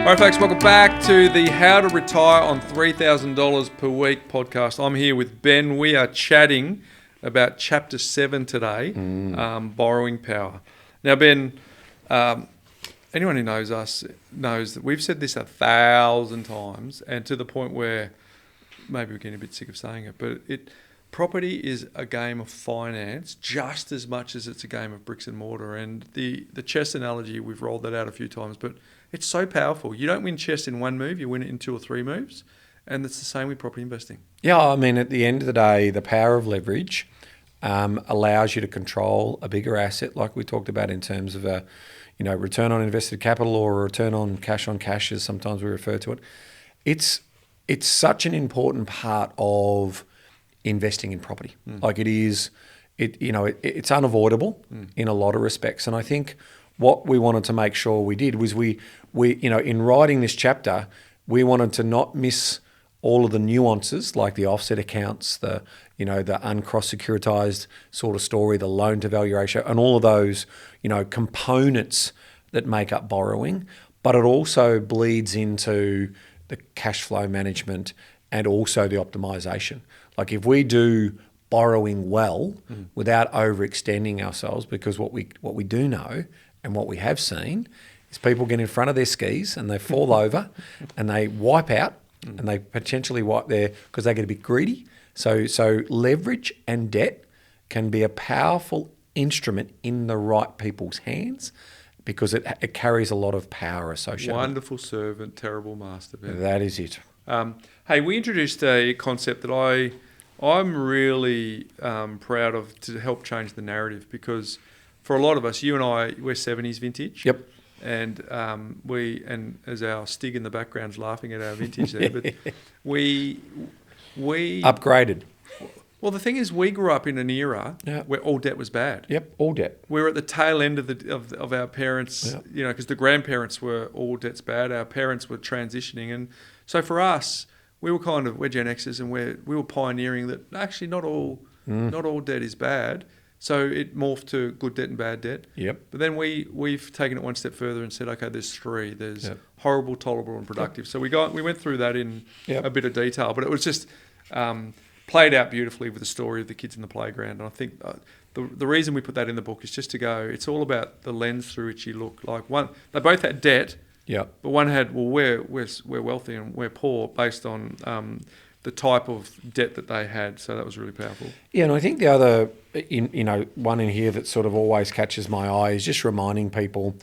All right, folks, welcome back to the How to Retire on $3,000 per Week podcast. I'm here with Ben. We are chatting about Chapter 7 today, borrowing power. Now, Ben, anyone who knows us knows that we've said this 1,000 times, and to the point where maybe we're getting a bit sick of saying it, but property is a game of finance just as much as it's a game of bricks and mortar. And the chess analogy, we've rolled that out a few times, but it's so powerful. You don't win chess in one move, you win it in 2 or 3 moves. And it's the same with property investing. Yeah, I mean, at the end of the day, the power of leverage allows you to control a bigger asset, like we talked about in terms of a, return on invested capital or return on cash, as sometimes we refer to it. It's such an important part of investing in property. Like it is, it's unavoidable in a lot of respects. And I think what we wanted to make sure we did was we in writing this chapter, we wanted to not miss all of the nuances, like the offset accounts, the uncross securitized sort of story, the loan to value ratio, and all of those, components that make up borrowing. But it also bleeds into the cash flow management and also the optimization. Like if we do borrowing well without overextending ourselves, because what we do know and what we have seen is people get in front of their skis and they fall over and they wipe out and they potentially wipe there because they get a bit greedy. So leverage and debt can be a powerful instrument in the right people's hands because it carries a lot of power associated. Wonderful servant, terrible master. Ben. That is it. Hey, we introduced a concept that I'm really proud of to help change the narrative, because for a lot of us, you and I, we're 70s vintage. Yep. And and as our Stig in the background's laughing at our vintage there, but we upgraded. Well, the thing is, we grew up in an era where all debt was bad. Yep, all debt. We were at the tail end of our parents, because the grandparents were all debt's bad. Our parents were transitioning, and so for us, we're Gen Xers, and we were pioneering that actually not all debt is bad. So it morphed to good debt and bad debt. Yep. But then we've taken it one step further and said, okay, there's 3. There's horrible, tolerable, and productive. So we went through that in a bit of detail, but it was just played out beautifully with the story of the kids in the playground. And I think the reason we put that in the book is just to go, it's all about the lens through which you look. Like they both had debt. Yeah. But one had, we're wealthy and we're poor based on the type of debt that they had. So that was really powerful. Yeah, and I think the other, one in here that sort of always catches my eye is just reminding people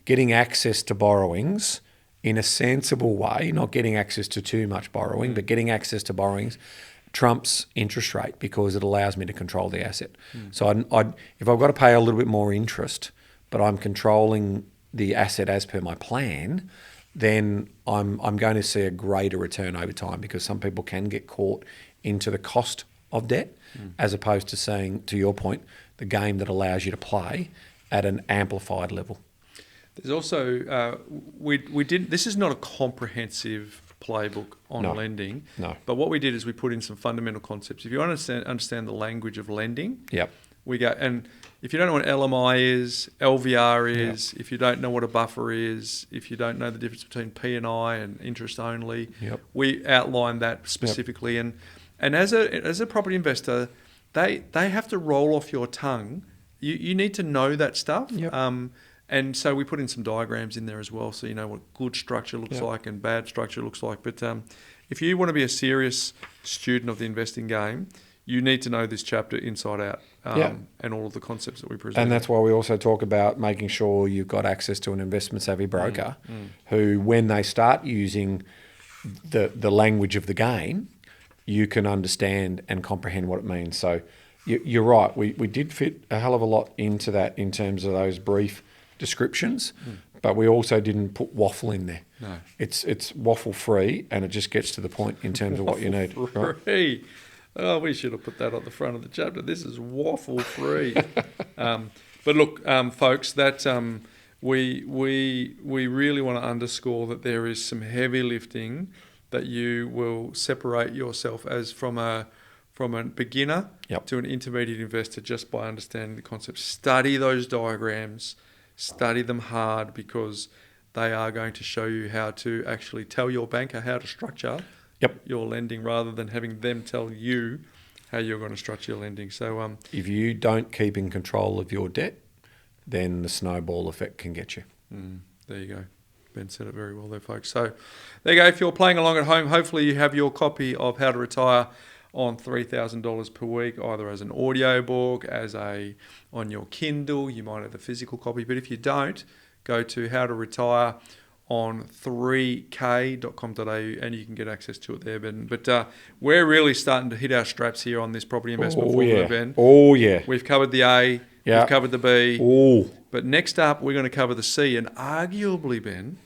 getting access to borrowings in a sensible way, not getting access to too much borrowing, but getting access to borrowings trumps interest rate because it allows me to control the asset. So if I've got to pay a little bit more interest, but I'm controlling the asset as per my plan, then I'm going to see a greater return over time, because some people can get caught into the cost of debt as opposed to seeing, to your point, the game that allows you to play at an amplified level. There's also, this is not a comprehensive playbook on lending. No. But what we did is we put in some fundamental concepts. If you understand the language of lending, we go, and if you don't know what LMI is, LVR is, if you don't know what a buffer is, if you don't know the difference between P&I and interest only, we outline that specifically. And as a property investor, they have to roll off your tongue. You need to know that stuff. And so we put in some diagrams in there as well, so you know what good structure looks like and bad structure looks like. But if you want to be a serious student of the investing game, you need to know this chapter inside out, and all of the concepts that we present. And that's why we also talk about making sure you've got access to an investment savvy broker who, when they start using the language of the game, you can understand and comprehend what it means. So you're right. We did fit a hell of a lot into that in terms of those brief descriptions, but we also didn't put waffle in there. No. It's waffle free, and it just gets to the point in terms of what you need. Free. Right? Oh, we should have put that on the front of the chapter. This is waffle free. But look, folks, that we really want to underscore that there is some heavy lifting that you will separate yourself as from a beginner to an intermediate investor just by understanding the concepts. Study those diagrams, study them hard, because they are going to show you how to actually tell your banker how to structure your lending rather than having them tell you how you're going to structure your lending. So if you don't keep in control of your debt, then the snowball effect can get you. There you go. Ben said it very well there, folks. So there you go. If you're playing along at home, hopefully you have your copy of How to Retire on $3,000 per week, either as an audio book, on your Kindle. You might have the physical copy, but if you don't, go to How to Retire on 3k.com.au and you can get access to it there, Ben. But we're really starting to hit our straps here on this property investment formula, Ben. Oh, yeah. We've covered the A, we've covered the B. Oh. But next up, we're going to cover the C. And arguably, Ben,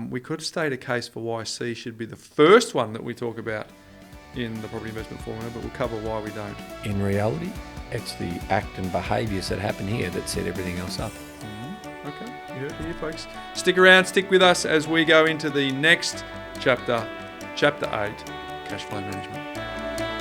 we could state a case for why C should be the first one that we talk about in the property investment formula, but we'll cover why we don't. In reality, it's the act and behaviours that happen here that set everything else up. Okay, you heard it here, folks. Stick around, stick with us as we go into the next chapter, Chapter 8, Cash Flow Management.